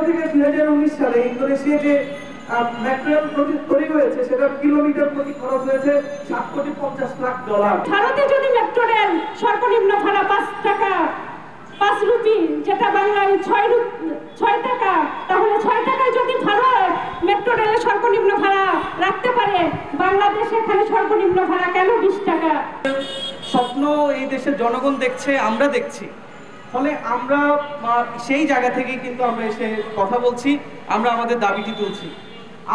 থেকে 2019 সালে ইন্দোনেশিয়া যে মেট্রো রেল তৈরি হয়েছে সেটা কিলোমিটার প্রতি খরচ হয়েছে $7,50,00,000। ভারতে যদি মেট্রো রেল সর্বনিম্ন ভাড়া 5 টাকা 5 রুপি, যেটা বাংলায় 6 টাকা, তাহলে 6 টাকায় যদি মেট্রো রেলের সর্বনিম্ন ভাড়া রাখতে পারে, বাংলাদেশে এখানে সর্বনিম্ন ভাড়া কেন 20 টাকা? স্বপ্ন এই দেশের জনগণ দেখছে, আমরা দেখছি, ফলে আমরা সেই জায়গা থেকেই কিন্তু আমরা এসে কথা বলছি, আমরা আমাদের দাবিটি তুলছি।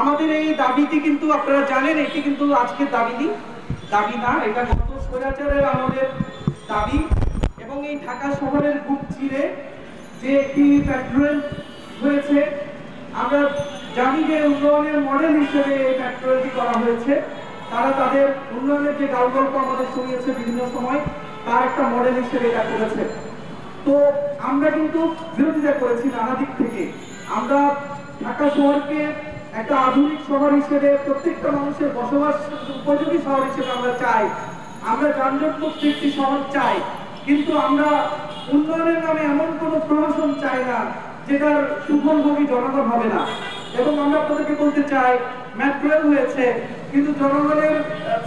আমাদের এই দাবিটি কিন্তু আপনারা জানেন, এটি কিন্তু আজকের দাবি না, এটা গত স্বৈরাচারের আমাদের দাবি। এবং এই ঢাকা শহরের বুক চিরে যে একটি মেট্রো রেল হয়েছে, আমরা জানি যে উন্নয়নের মডেল হিসেবে এই মেট্রো রেলটি করা হয়েছে। তারা তাদের উন্নয়নের যে গল্প আমাদের শুনিয়েছে বিভিন্ন সময়, তার একটা মডেল হিসেবে এটা করেছে। তো আমরা কিন্তু বিরোধিতা করেছি নানা দিক থেকে। আমরা ঢাকা শহরকে একটা আধুনিক শহর হিসেবে, প্রত্যেকটা মানুষের বসবাস উপযোগী শহর হিসেবে আমরা চাই। আমরা যানজট মুক্ত একটি শহর চাই, কিন্তু আমরা উন্নয়নের নামে এমন কোনো প্রহসন চাই না যেটার সুফলভোগী জনগণ হবে না। এবং আমরা আপনাদেরকে বলতে চাই, মেট্রো রেল হয়েছে কিন্তু জনগণের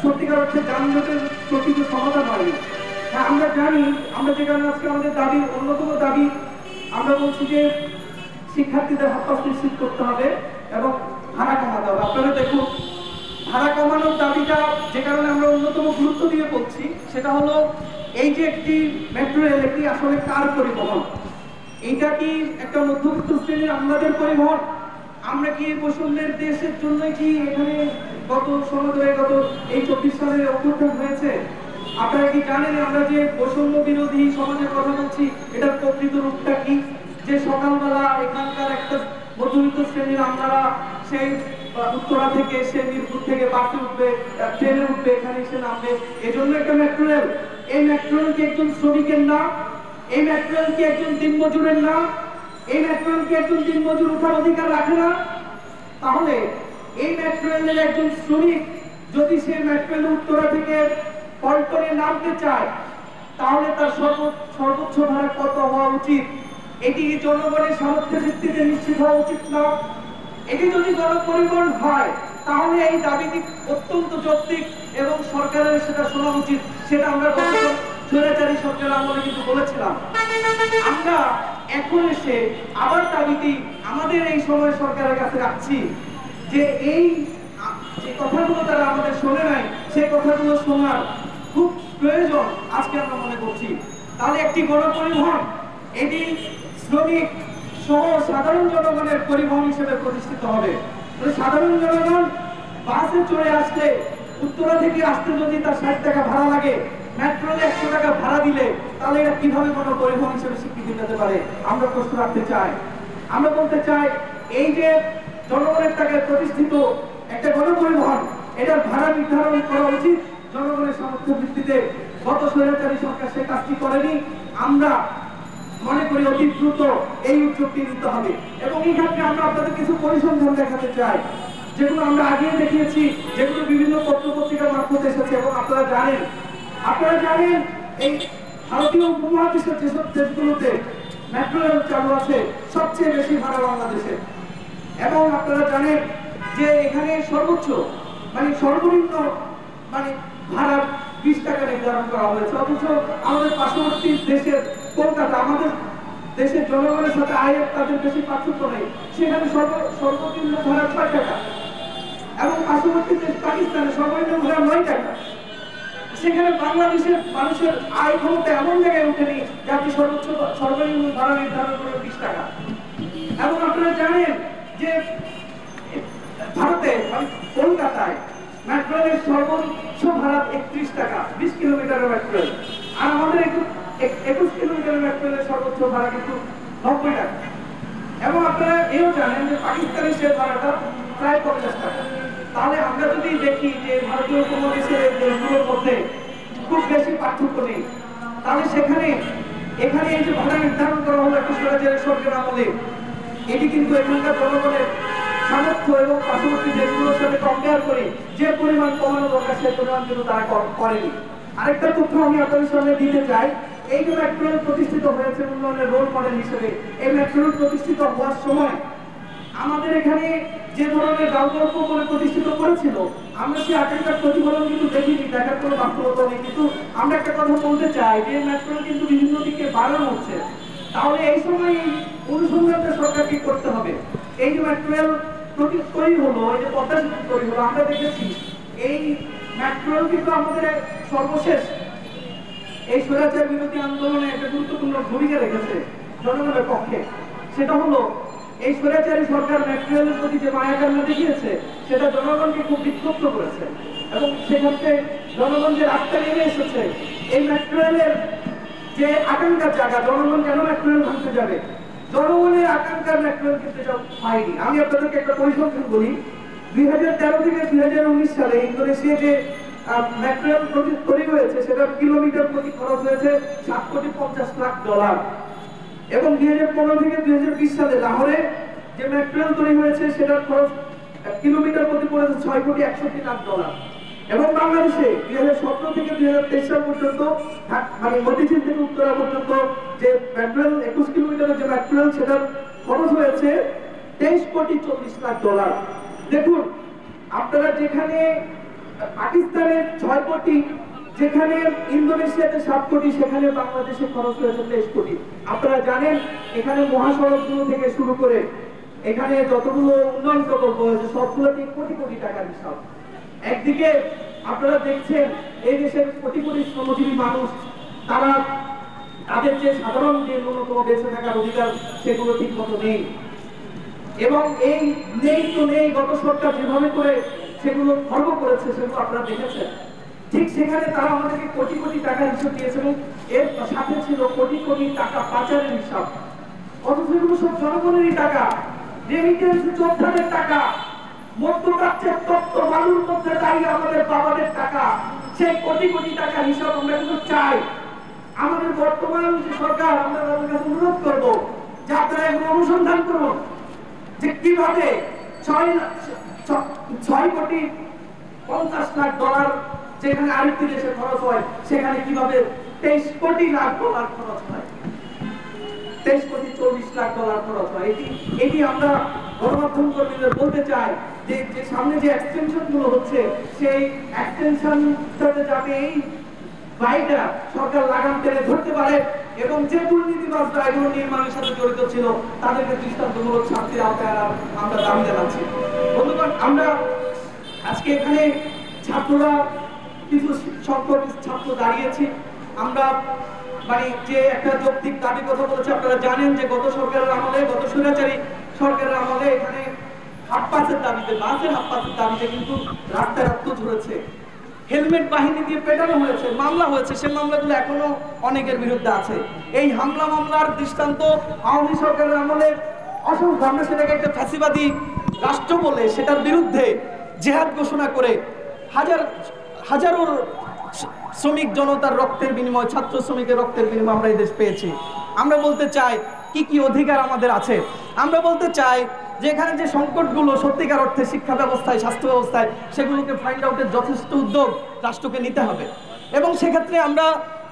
সত্যিকার অর্থে যানজটের প্রকৃত সমাধান হয়নি। হ্যাঁ, আমরা জানি, আমরা যে কারণে আজকে আমাদের দাবির অন্যতম দাবি, আমরা বলছি যে শিক্ষার্থীদের হাত নিশ্চিত করতে হবে এবং ভাড়া কমাতে হবে। আপনারা দেখুন, ভাড়া কমানোর দাবিটা যে কারণে আমরা অন্যতম গুরুত্ব দিয়ে বলছি, সেটা হলো এই যে একটি মেট্রো রেল, এটি আসলে কার পরিবহন? এইটা কি একটা মধ্যবিত্ত শ্রেণীর আমাদের পরিবহন? আমরা কি বৈষম্যের দেশের জন্য কি এখানে গত এই 24 সালে অভ্যুত্থান হয়েছে? আপনারা কি জানেন আমরা যে বৈষম্য বিরোধী সমাজের কথা বলছি, এটার প্রকৃত রূপটা কি? যে সকালবেলা এখানকার একটা মধ্যবিত্ত শ্রেণীর আমরা সেই উত্তরা থেকে, সে মিরপুর থেকে বাসে উঠবে, ট্রেনে উঠবে, এখানে এসে নামবে, এজন্য একটা মেট্রো রেল। এই মেট্রো রেল কি একজন শ্রমিকের না? এই মেট্রো রেল কি একজন দিনমজুরের না? এই মেট্রো রেল কি একজন দিনমজুর ওঠার অধিকার রাখে না? তাহলে এই মেট্রো রেলের একজন শ্রমিক যদি সে মেট্রো রেল উত্তরা থেকে পল্টনে নামতে চায়, তাহলে তার সর্বোচ্চ ভাড়া কত হওয়া উচিত? এটি জনগণের সামর্থ্যের ভিত্তিতে নিশ্চিত হওয়া উচিত না? এটি যদি গণপরিবহন হয়, তাহলে এই দাবিটি অত্যন্ত যৌক্তিক এবং সরকারের সেটা শোনা উচিত। সেটা আমরা স্বৈরাচারী সরকার আমলে কিন্তু বলেছিলাম। আমরা এখন এসে আবার দাবিটি আমাদের এই সময় সরকারের কাছে রাখছি যে এই যে কথাগুলো তারা আমাদের শোনে নাই, সেই কথাগুলো শোনার খুব প্রয়োজন আজকে আমরা মনে করছি। তাহলে একটি গণপরিবহন, এটি শ্রমিক সহ সাধারণ জনগণের পরিবহন হিসেবে প্রতিষ্ঠিত হবে। সাধারণ জনগণ বাসে চড়ে আসলে, উত্তরা থেকে আসতে যদি তার 60 টাকা ভাড়া লাগে, মেট্রো রেলে 100 টাকা ভাড়া দিলে, তাহলে এটা কিভাবে কোনো পরিবহন হিসেবে স্বীকৃতি পেতে পারে? আমরা প্রশ্ন রাখতে চাই। আমরা বলতে চাই, এই যে জনগণের টাকায় প্রতিষ্ঠিত একটা গণপরিবহন, এটার ভাড়া নির্ধারণ করা উচিত জনগণের সামর্থ্যের ভিত্তিতে। গত স্বৈরাচারী সরকার সে কাজটি করেনি। আমরা মনে করি অতি দ্রুত এই উদ্যোগটি নিতে হবে। এবং এই ক্ষেত্রে আমরা আপনাদের কিছু পরিসংখ্যান দেখাতে চাই, যেগুলো আমরা আগে দেখিয়েছি, যেগুলো বিভিন্ন পত্রপত্রিকার মারফত এসেছে। এবং আপনারা জানেন এই ভারতীয় উপমহাদেশের যেসব দেশগুলোতে মেট্রো রেল চালু আছে, সবচেয়ে বেশি ভাড়া বাংলাদেশে। এবং আপনারা জানেন যে এখানে সর্বনিম্ন ভাড়া 20 টাকা নির্ধারণ করা হয়েছে, অথচ আমাদের পার্শ্ববর্তী দেশের কলকাতা, আমাদের দেশের জনগণের সাথে আয়ের তাদের বেশি পার্থক্য নেই, সেখানে সর্বনিম্ন ভাড়া 6 টাকা। এবং পার্শ্ববর্তী দেশ পাকিস্তানে সর্বনিম্ন ভাড়া 9 টাকা। সেখানে বাংলাদেশের মানুষের আয় ক্ষমতা এমন জায়গায় উঠেনি যে আপনি সর্বনিম্ন ভাড়া নির্ধারণ করে 20 টাকা। এবং আপনারা জানেন যে ভারতে কলকাতায় মেট্রো রেলের সর্বোচ্চ ভাড়া 31 টাকা, 20 কিলোমিটারের মেট্রো রেল। আর আমাদের 21 কিলোমিটারের মেট্রো রেলের সর্বোচ্চ ভাড়া কিন্তু 90 টাকা। এবং আপনারা এও জানেন যে পাকিস্তানের সে ভাড়াটা প্রায় 50 টাকা। তাহলে আমরা যদি দেখি যে ভারতীয় উপমহাদেশের দেশগুলোর মধ্যে খুব বেশি পার্থক্য নেই, তাহলে এখানে এই যে ভাড়া নির্ধারণ করা হলো একটা স্বৈরাচারী সরকার আমলে, এটি কিন্তু এখানকার জনগণের সামর্থ্য এবং পার্শ্ববর্তী দেশগুলোর সাথে কম্পেয়ার করে যে পরিমাণ কমানো দরকার, সেই পরিমাণ কিন্তু তারা করেনি। আরেকটা তথ্য আমি আপনাদের সামনে দিতে চাই, এই যে মেট্রো রেল প্রতিষ্ঠিত হয়েছে উন্নয়নের রোল মডেল হিসেবে, এই মেট্রো রেল প্রতিষ্ঠিত হওয়ার সময় আমাদের এখানে যে ধরনের গল্প করে প্রতিষ্ঠিত করেছিল, আমরা সেই আকাঙ্ক্ষার প্রতিফলন কিন্তু দেখিনি, দেখার কোনো বাস্তবতা নেই। কিন্তু আমরা একটা কথা বলতে চাই যে মেট্রো রেল কিন্তু বিভিন্ন দিকে বাড়ানো হচ্ছে। তাহলে এই সময় এই অনুসন্ধানটা সরকারকে করতে হবে। এই যে মেট্রো রেল তৈরি হলো, এই যে পদ্মা সেতু তৈরি হলো, আমরা দেখেছি এই মেট্রো রেল কিন্তু আমাদের সর্বশেষ এই স্বৈরাচার বিরোধী আন্দোলনে একটা গুরুত্বপূর্ণ ভূমিকা রেখেছে জনগণের পক্ষে। সেটা হলো এই স্বৈরাচারী সরকার মেট্রো রেলের প্রতি যে মায়া কান্না দেখিয়েছে, সেটা জনগণকে খুব বিক্ষুব্ধ করেছে এবং সেক্ষেত্রে জনগণ যে রাস্তা নেমে এসেছে এই মেট্রো রেলের যে আকাঙ্ক্ষার জায়গা, জনগণ কেন মেট্রো রেল ভাঙতে যাবে, জনগণের আকাঙ্ক্ষার মেট্রো রেল কিন্তু এটা হয়নি। আমি আপনাদেরকে একটা পরিসংখ্যান বলি, 2013 থেকে 2019 সালে ইন্দোনেশিয়া যে মেট্রো রেল তৈরি হয়েছে সেটার কিলোমিটার প্রতি খরচ হয়েছে $7,50,00,000 এবং 2015 থেকে 2020 সালে লাহোরে যে মেট্রো রেল তৈরি হয়েছে সেটার খরচ কিলোমিটার প্রতি পড়েছে $6,61,00,000 এবং বাংলাদেশে 2017 থেকে 2023 সাল পর্যন্ত মানে মতিঝিল থেকে উত্তরা পর্যন্ত যে মেট্রো রেল 21 কিলোমিটারের যে মেট্রো রেল সেটার খরচ হয়েছে $23,40,00,000। দেখুন আপনারা যেখানে পাকিস্তানে 6 কোটি, যেখানে ইন্দোনেশিয়াতে 7 কোটি, সেখানে বাংলাদেশে খরচ হয়েছে 23 কোটি। আপনারা জানেন এখানে মহাসড়কগুলো থেকে শুরু করে এখানে যতগুলো উন্নয়ন প্রকল্প হয়েছে সবগুলোতে কোটি কোটি টাকার হিসাব। একদিকে আপনারা দেখছেন এই দেশের কোটি কোটি শ্রমজীবী মানুষ, তারা তাদের যে সাধারণ যে ন্যূনতম বেঁচে থাকার অধিকার সেগুলো ঠিক মতো নেই এবং এই নেই তো নেই, গত সরকার যেভাবে করে সেগুলো খর্ব করেছে সেগুলো আপনারা দেখেছেন। ঠিক সেখানে তারা আমাদেরকে কোটি কোটি টাকার হিসাব দিয়েছে এবং এর সাথে ছিল কোটি কোটি টাকা পাচারের হিসাব। অথচ এগুলো সব জনগণেরই টাকা, রেমিটেন্স যোদ্ধাদের টাকা, মধ্যপ্রাচ্যের তত্ত্ব বালুর মধ্যে দাঁড়িয়ে আমাদের বাবাদের টাকা। সেই কোটি কোটি টাকার হিসাব আমরা কিন্তু চাই। আমাদের বর্তমান যে সরকার, আমরা তাদের কাছে অনুরোধ করবো যে আপনারা এগুলো অনুসন্ধান করুন যে কিভাবে 6,50,00,000 যেখানে আরেকটি দেশে খরচ হয় সেখানে কিভাবে 23,00,00,000 খরচ হয়, 23,40,00,000 খরচ হয়। এটি আমরা গণমাধ্যম কর্মীদের বলতে চাই যে সামনে যে এক্সটেনশন গুলো হচ্ছে সেই এক্সটেনশনটাতে যাতে এই বাইকটা সরকার লাগাম টেনে ধরতে পারে এবং যে দুর্নীতিবাজরা এগুলো নির্মাণের সাথে জড়িত ছিল তাদেরকে দৃষ্টান্তমূলক শাস্তির আওতায় আমরা দাবি জানাচ্ছি। বন্ধুগণ, আমরা আজকে এখানে ছাত্ররা কিছু সংখ্যক ছাত্র দাঁড়িয়েছি। আমরা মানে যে একটা যৌক্তিক দাবি কথা বলেছে, আপনারা জানেন যে গত সরকারের আমলে, গত স্বৈরাচারী সরকারের আমলে এখানে হাফ পাসের দাবিতে, বাসের হাফ পাসের দাবিতে কিন্তু রাস্তায় রক্ত ঝরেছে, হেলমেট বাহিনী দিয়ে পেটানো হয়েছে, মামলা হয়েছে, সে মামলাগুলো এখনো অনেকের বিরুদ্ধে আছে। এই হামলা মামলার দৃষ্টান্ত আওয়ামী সরকারের আমলে অসংখ্য। আমরা সেটাকে একটা ফ্যাসিবাদী রাষ্ট্র বলে সেটার বিরুদ্ধে জেহাদ ঘোষণা করে হাজারো শ্রমিক জনতার রক্তের বিনিময়, ছাত্র শ্রমিকের রক্তের বিনিময় আমরা এই দেশ পেয়েছি। আমরা বলতে চাই কি কি অধিকার আমাদের আছে। আমরা বলতে চাই যে এখানে যে সংকটগুলো সত্যিকার অর্থে শিক্ষা ব্যবস্থায়, স্বাস্থ্য ব্যবস্থায়, সেগুলোকে ফাইন্ড আউটের যথেষ্ট উদ্যোগ রাষ্ট্রকে নিতে হবে এবং সেক্ষেত্রে আমরা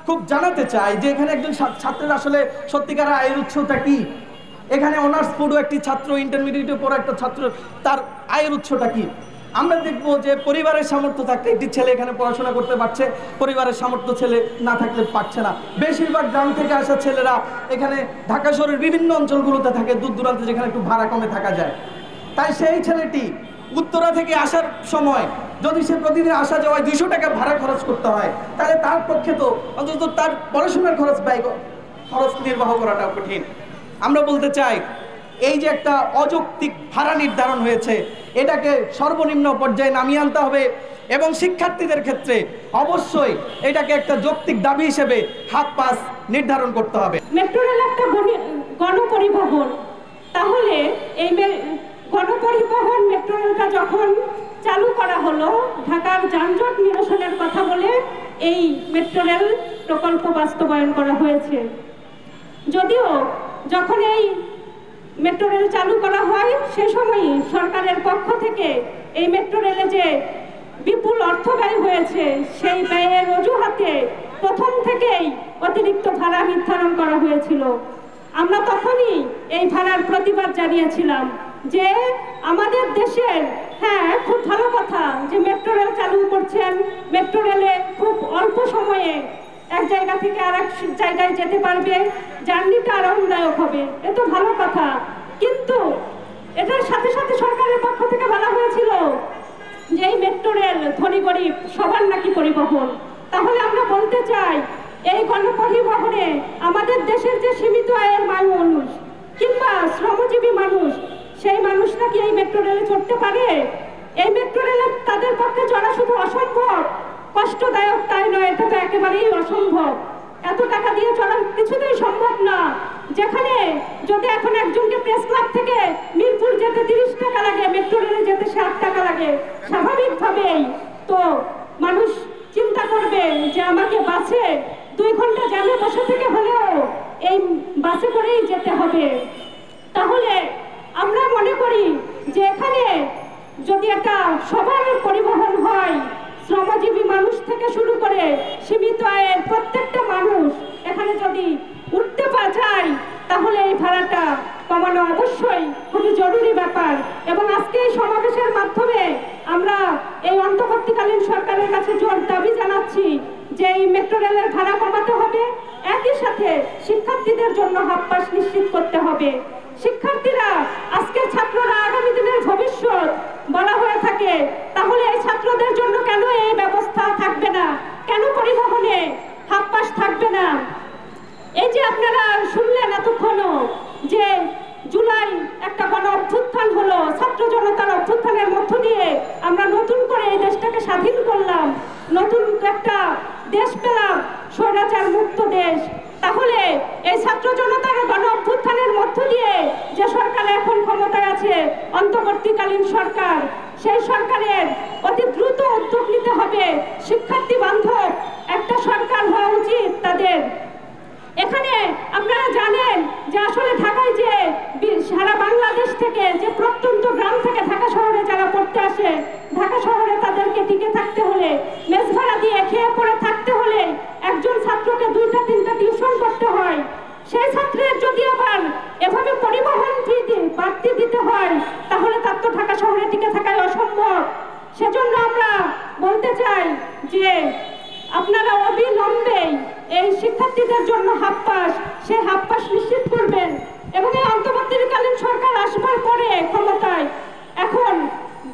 খুব জানাতে চাই যে এখানে একজন ছাত্রের আসলে সত্যিকার আয়ের উৎসটা কি। এখানে অনার্স পড়ো একটি ছাত্র, ইন্টারমিডিয়েটে পড়া একটা ছাত্র, তার আয়ের উৎসটা কি। আমরা দেখবো যে পরিবারের সামর্থ্য থাকলে একটি ছেলে এখানে পড়াশোনা করতে পারছে, পরিবারের সামর্থ্য ছেলে না থাকলে পারছে না। বেশিরভাগ গ্রাম থেকে আসা ছেলেরা এখানে ঢাকা শহরের বিভিন্ন অঞ্চলগুলোতে থাকে, দূর দূরান্তে যেখানে একটু ভাড়া কমে থাকা যায়। তাই সেই ছেলেটি উত্তরা থেকে আসার সময় যদি সে প্রতিদিন আসা যাওয়ায় 200 টাকা ভাড়া খরচ করতে হয়, তাহলে তার পক্ষে তো অন্তত তার পড়াশোনার খরচ নির্বাহ করাটা কঠিন। আমরা বলতে চাই এই যে একটা অযৌক্তিক ভাড়া নির্ধারণ হয়েছে, এটাকে সর্বনিম্ন পর্যায়ে নামিয়ে আনতে হবে এবং শিক্ষার্থীদের ক্ষেত্রে অবশ্যই এটাকে একটা যৌক্তিক দাবি হিসেবে হাফ পাস নির্ধারণ করতে হবে। মেট্রো রেল একটা গণপরিবহন, তাহলে এই গণপরিবহন মেট্রো রেলটা যখন চালু করা হলো, ঢাকার যানজট নিরসনের কথা বলে এই মেট্রো রেল প্রকল্প বাস্তবায়ন করা হয়েছে। যদিও যখন এই মেট্রো রেল চালু করা হয় সে সময়ই সরকারের পক্ষ থেকে এই মেট্রো রেলে যে বিপুল অর্থ ব্যয় হয়েছে সেই ব্যয়ের অজুহাতে প্রথম থেকেই অতিরিক্ত ভাড়া নির্ধারণ করা হয়েছিল। আমরা তখনই এই ভাড়ার প্রতিবাদ জানিয়েছিলাম যে আমাদের দেশের, হ্যাঁ খুব ভালো কথা যে মেট্রো রেল চালু করছেন, মেট্রো রেলে খুব অল্প সময়ে এক জায়গা থেকে আর এক জায়গায় যেতে পারবে, জার্নিটা আরামদায়ক হবে, এ তো ভালো কথা। কিন্তু এটার সাথে সাথে সরকারের পক্ষ থেকে বলা হয়েছিল যে এই মেট্রো রেল ধনী গরিব সবার নাকি পরিবহন। তাহলে আমরা বলতে চাই এই গণপরিবহনে আমাদের দেশের যে সীমিত আয়ের মানুষ কিংবা শ্রমজীবী মানুষ, সেই মানুষ নাকি এই মেট্রো রেলে চড়তে পারে? এই মেট্রো রেলে তাদের পক্ষে চড়া শুধু অসম্ভব, কষ্টদায়ক তাই নয়, এটা তো একেবারেই অসম্ভব। এত টাকা দিয়ে চলা কিছুতেই সম্ভব না। যেখানে যদি এখন একজনকে প্রেস ক্লাব থেকে মিরপুর যেতে 30 টাকা লাগে, মেট্রো রেলে যেতে 60 টাকা লাগে, স্বাভাবিকভাবেই তো মানুষ চিন্তা করবে যে আমাকে বাসে 2 ঘন্টা জ্যামে বসে থেকে হলেও এই বাসে করেই যেতে হবে। তাহলে আমরা মনে করি যে এখানে যদি একটা সবার পরিবহন হয়, শ্রমজীবী মানুষ থেকে শুরু করে সীমিত আয়ের প্রত্যেকটা মানুষ এখানে যদি উঠতে যায়, তাহলে এই ভাড়াটা কমানো অবশ্যই খুবই জরুরি ব্যাপার। এবং আজকে এই সমাবেশের মাধ্যমে আমরা এই অন্তর্বর্তীকালীন সরকারের কাছে জোর দাবি জানাচ্ছি যে এই মেট্রো রেলের ভাড়া কমাতে হবে, একই সাথে শিক্ষার্থীদের জন্য হাফ পাস নিশ্চিত করতে হবে। শিক্ষার্থীরা আজকের ছাত্ররা আগামী দিনের ভবিষ্যৎ বলা হয়ে থাকে, তাহলে এই ছাত্রদের জন্য কেন এই ব্যবস্থা থাকবে না? কেন পরিবহনে হাফ পাস থাকবে না? এই যে আপনারা শুনলেন এতক্ষণও যে জুলাই একটা গণ অভ্যুত্থান হলো, ছাত্র জনতার অভ্যুত্থানের মধ্য দিয়ে আমরা নতুন করে এই দেশটাকে স্বাধীন করলাম, নতুন একটা দেশ পেলাম, স্বৈরাচার মুক্ত দেশ। তাহলে এই ছাত্র জনতার গণ অভ্যুত্থানের মধ্য দিয়ে যে সরকার এখন ক্ষমতায় আছে, অন্তর্বর্তীকালীন সরকার, সেই সরকারের অতি দ্রুত উদ্যোগ নিতে হবে। শিক্ষার্থী বান্ধব একটা সরকার হওয়া উচিত তাদের। এখানে আপনারা জানেন যে আসলে ঢাকায় যে সারা বাংলাদেশ থেকে যে প্রত্যন্ত গ্রাম থেকে ঢাকা শহরে যারা পড়তে আসে, ঢাকা শহরে তাদেরকে টিকে থাকতে হলে, মেস ভাড়া দিয়ে খেয়ে পড়ে থাকতে হলে একজন ছাত্রকে 2টা 3টা টিউশন করতে হয়। সেই ছাত্রের যদি আবার এভাবে পরিবহন ফি বাড়তি দিতে হয়, তাহলে তার তো ঢাকা শহরে টিকে থাকাই অসম্ভব। সেজন্য আমরা বলতে চাই যে আপনারা অবিলম্বে এই শিক্ষার্থীদের জন্য হাফ পাস, সেই হাফ পাস নিশ্চিত করবেন। এবং এই অন্তর্বর্তীকালীন সরকার আসবার পরে ক্ষমতায় এখন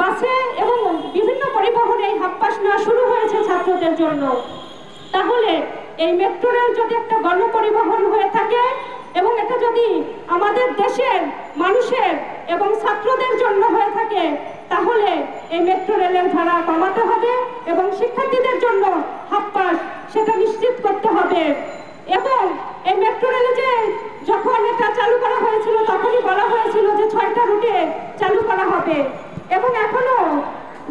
বাসে এবং বিভিন্ন পরিবহনে এই হাফ পাস নেওয়া শুরু হয়েছে ছাত্রদের জন্য। তাহলে এই মেট্রো রেল যদি একটা গণপরিবহন হয়ে থাকে এবং এটা যদি আমাদের দেশের মানুষের এবং ছাত্রদের জন্য হয়ে থাকে, তাহলে এই মেট্রো রেলের ভাড়া কমাতে হবে এবং শিক্ষার্থীদের জন্য হাফ পাস সেটা নিশ্চিত করতে হবে। এবং এই মেট্রো রেলে যে যখন এটা চালু করা হয়েছিল তখনই বলা হয়েছিল যে 6টা রুটে চালু করা হবে। এবং এখনো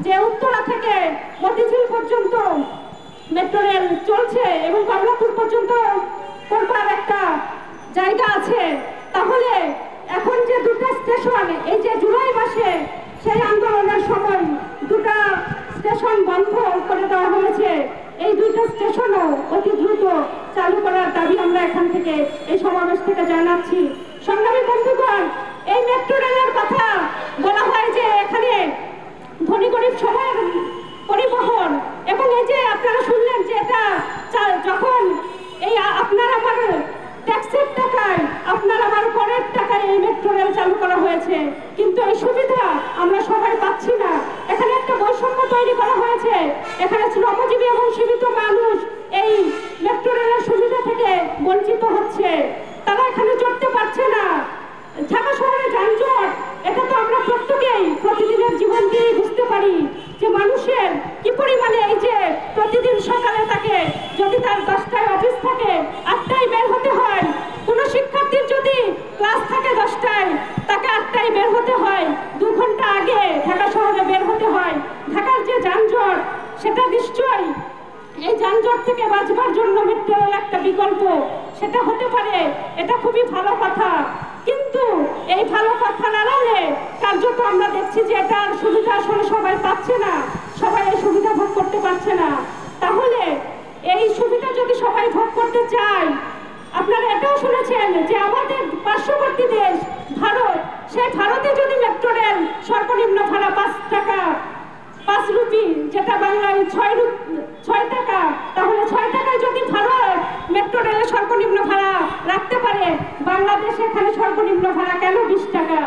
যে উত্তরা থেকে মতিঝিল পর্যন্ত মেট্রো রেল চলছে এবং কমলাপুর পর্যন্ত করবার একটা জায়গা আছে। তাহলে এখন যে 2টা স্টেশন, এই যে জুলাই মাসে সেই আন্দোলনের সময় 2টা স্টেশন বন্ধ করে দেওয়া হয়েছে, এই 2টা স্টেশনও অতি দ্রুত চালু করার দাবি আমরা এখান থেকে এই সমাবেশ থেকে জানাচ্ছি। সংগ্রামী বন্ধুগণ, এই মেট্রো রেলের কথা বলা হয় যে এখানে ধনী গরিব সবার পরিবহন, এবং এই যে আপনারা শুনলেন যে এটা যখন এই আপনার আমার ট্যাক্সের টাকায়, আপনার আমার করের টাকায় এই মেট্রো রেল চালু করা হয়েছে, কিন্তু এই সুবিধা আমরা সবাই পাচ্ছি না। এখানে একটা বৈষম্য তৈরি করা হয়েছে। এখানে শ্রমজীবী এবং সীমিত মানুষ এই মেট্রো রেলের সুবিধা থেকে বঞ্চিত হচ্ছে, তারা এখানে চড়তে পারছে না। ঢাকা শহরে যানজট, এটা তো আমরা প্রত্যেকেই প্রতিদিনের জীবন দিয়েই বুঝতে পারি যে মানুষের কি পরিমাণে এই যে প্রতিদিন সকালে তাকে যদি তার 10টায় অফিস থাকে 8টায় বের হতে হয়, কোনো শিক্ষার্থীর যদি ক্লাস থাকে 10টায় তাকে 8টায় বের হতে হয়, 2 ঘন্টা আগে ঢাকা শহরে বের হতে হয়। ঢাকার যে যানজট, সেটা নিশ্চয়ই এই যানজট থেকে বাঁচবার জন্য মেট্রো রেল একটা বিকল্প, সেটা হতে পারে, এটা খুবই ভালো কথা। কিন্তু এই ভালো কথা না হলে কার্যত আমরা দেখছি যে এটার সুবিধা আসলে সবাই পাচ্ছে না, সবাই এই সুবিধা ভোগ করতে পারছে না। তাহলে এই সুবিধা যদি সবাই ভোগ করতে চায়, আপনারা এটাও শুনেছেন যে আমাদের পার্শ্ববর্তী দেশ ভারত, সেই ভারতে যদি মেট্রো রেল সর্বনিম্ন ভাড়া 5 টাকা 5 রুপি, যেটা বাংলায় 6 টাকা, তাহলে 6 টাকায় যদি ভারত মেট্রো রেলের সর্বনিম্ন ভাড়া রাখতে পারে, বাংলাদেশে এখানে সর্বনিম্ন ভাড়া কেন 20 টাকা?